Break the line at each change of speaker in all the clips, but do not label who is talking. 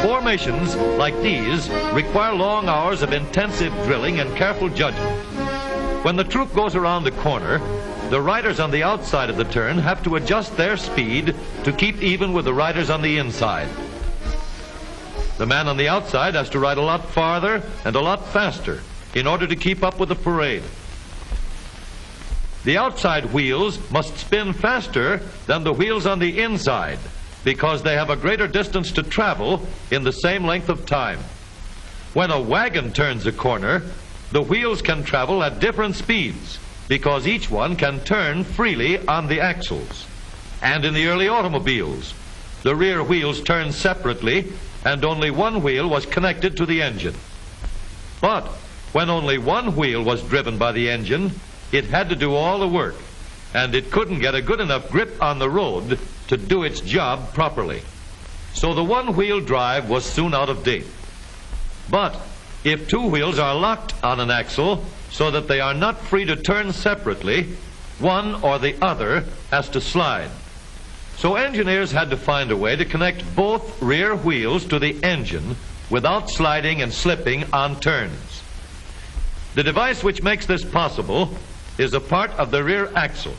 Formations like these require long hours of intensive drilling and careful judgment. When the troop goes around the corner, the riders on the outside of the turn have to adjust their speed to keep even with the riders on the inside. The man on the outside has to ride a lot farther and a lot faster in order to keep up with the parade. The outside wheels must spin faster than the wheels on the inside because they have a greater distance to travel in the same length of time. When a wagon turns a corner, the wheels can travel at different speeds because each one can turn freely on the axles. And in the early automobiles, the rear wheels turned separately and only one wheel was connected to the engine. But when only one wheel was driven by the engine, it had to do all the work, and it couldn't get a good enough grip on the road to do its job properly. So the one-wheel drive was soon out of date. But if two wheels are locked on an axle so that they are not free to turn separately, one or the other has to slide. So engineers had to find a way to connect both rear wheels to the engine without sliding and slipping on turns. The device which makes this possible is a part of the rear axle.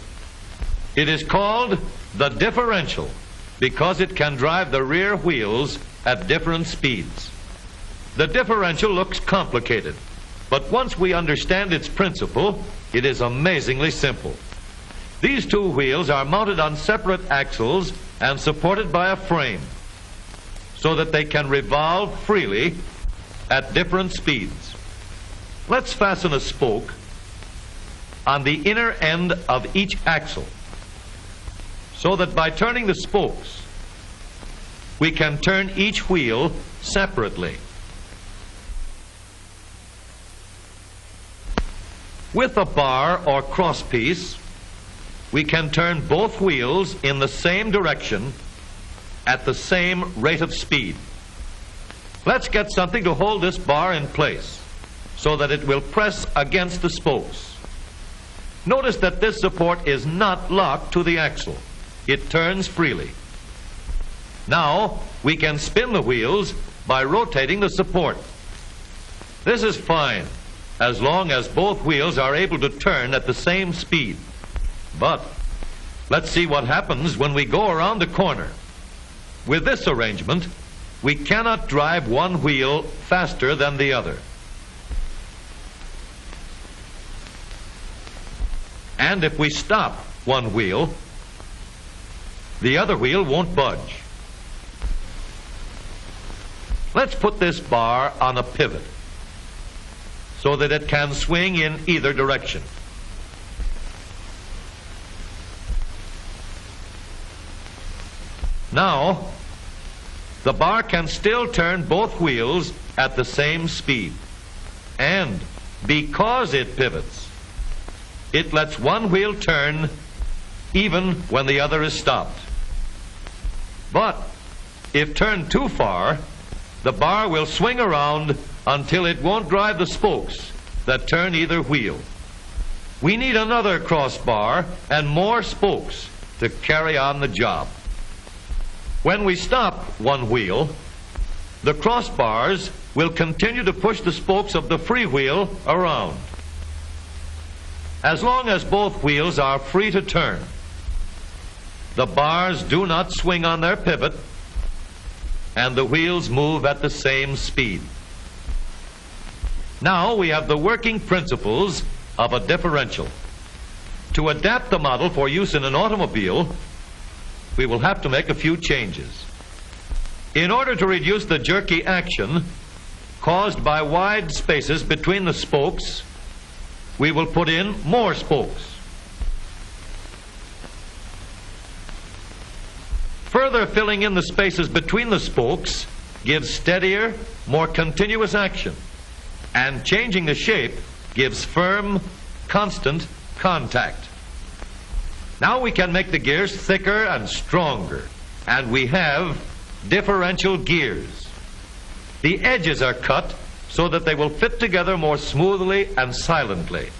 It is called the differential because it can drive the rear wheels at different speeds. The differential looks complicated, but once we understand its principle, it is amazingly simple. These two wheels are mounted on separate axles and supported by a frame so that they can revolve freely at different speeds. Let's fasten a spoke on the inner end of each axle so that by turning the spokes, we can turn each wheel separately. With a bar or crosspiece, we can turn both wheels in the same direction at the same rate of speed. Let's get something to hold this bar in place so that it will press against the spokes. Notice that this support is not locked to the axle. It turns freely. Now we can spin the wheels by rotating the support. This is fine as long as both wheels are able to turn at the same speed. But let's see what happens when we go around the corner. With this arrangement, we cannot drive one wheel faster than the other. And if we stop one wheel, the other wheel won't budge. Let's put this bar on a pivot so that it can swing in either direction. Now, the bar can still turn both wheels at the same speed. And because it pivots, it lets one wheel turn even when the other is stopped. But if turned too far, the bar will swing around until it won't drive the spokes that turn either wheel. We need another crossbar and more spokes to carry on the job. When we stop one wheel, the crossbars will continue to push the spokes of the free wheel around. As long as both wheels are free to turn, the bars do not swing on their pivot, and the wheels move at the same speed. Now we have the working principles of a differential. To adapt the model for use in an automobile, we will have to make a few changes. In order to reduce the jerky action caused by wide spaces between the spokes, we will put in more spokes. Further filling in the spaces between the spokes gives steadier, more continuous action, and changing the shape gives firm, constant contact. Now we can make the gears thicker and stronger, and we have differential gears. The edges are cut so that they will fit together more smoothly and silently.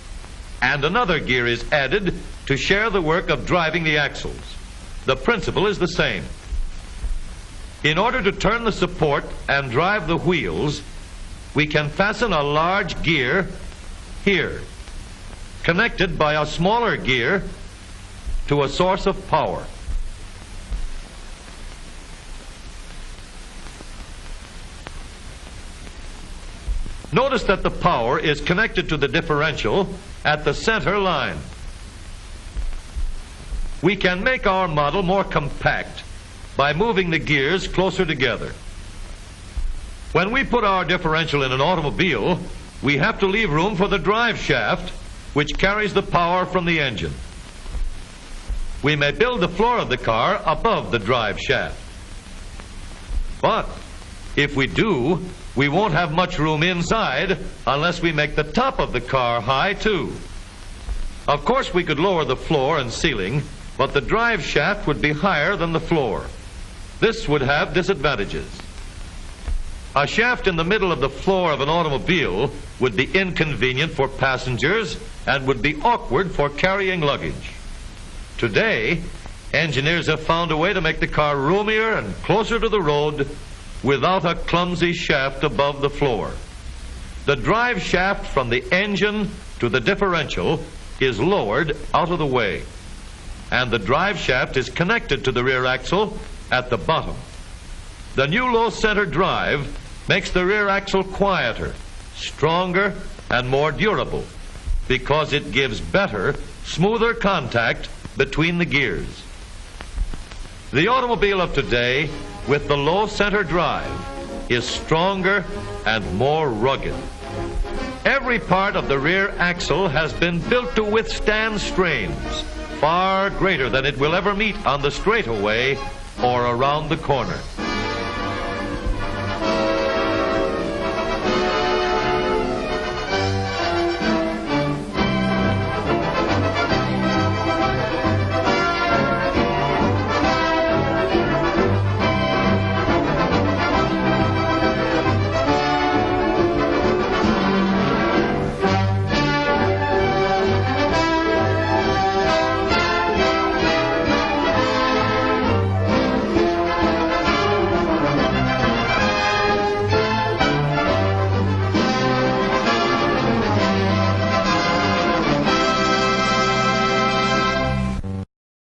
And another gear is added to share the work of driving the axles. The principle is the same. In order to turn the support and drive the wheels, we can fasten a large gear here, connected by a smaller gear to a source of power. Notice that the power is connected to the differential at the center line. We can make our model more compact by moving the gears closer together. When we put our differential in an automobile, we have to leave room for the drive shaft, which carries the power from the engine. We may build the floor of the car above the drive shaft. But if we do, we won't have much room inside unless we make the top of the car high too. Of course, we could lower the floor and ceiling, but the drive shaft would be higher than the floor. This would have disadvantages. A shaft in the middle of the floor of an automobile would be inconvenient for passengers and would be awkward for carrying luggage. Today, engineers have found a way to make the car roomier and closer to the road without a clumsy shaft above the floor. The drive shaft from the engine to the differential is lowered out of the way, and the drive shaft is connected to the rear axle at the bottom. The new low center drive makes the rear axle quieter, stronger, and more durable because it gives better, smoother contact between the gears. The automobile of today with the low center drive is stronger and more rugged. Every part of the rear axle has been built to withstand strains far greater than it will ever meet on the straightaway or around the corner.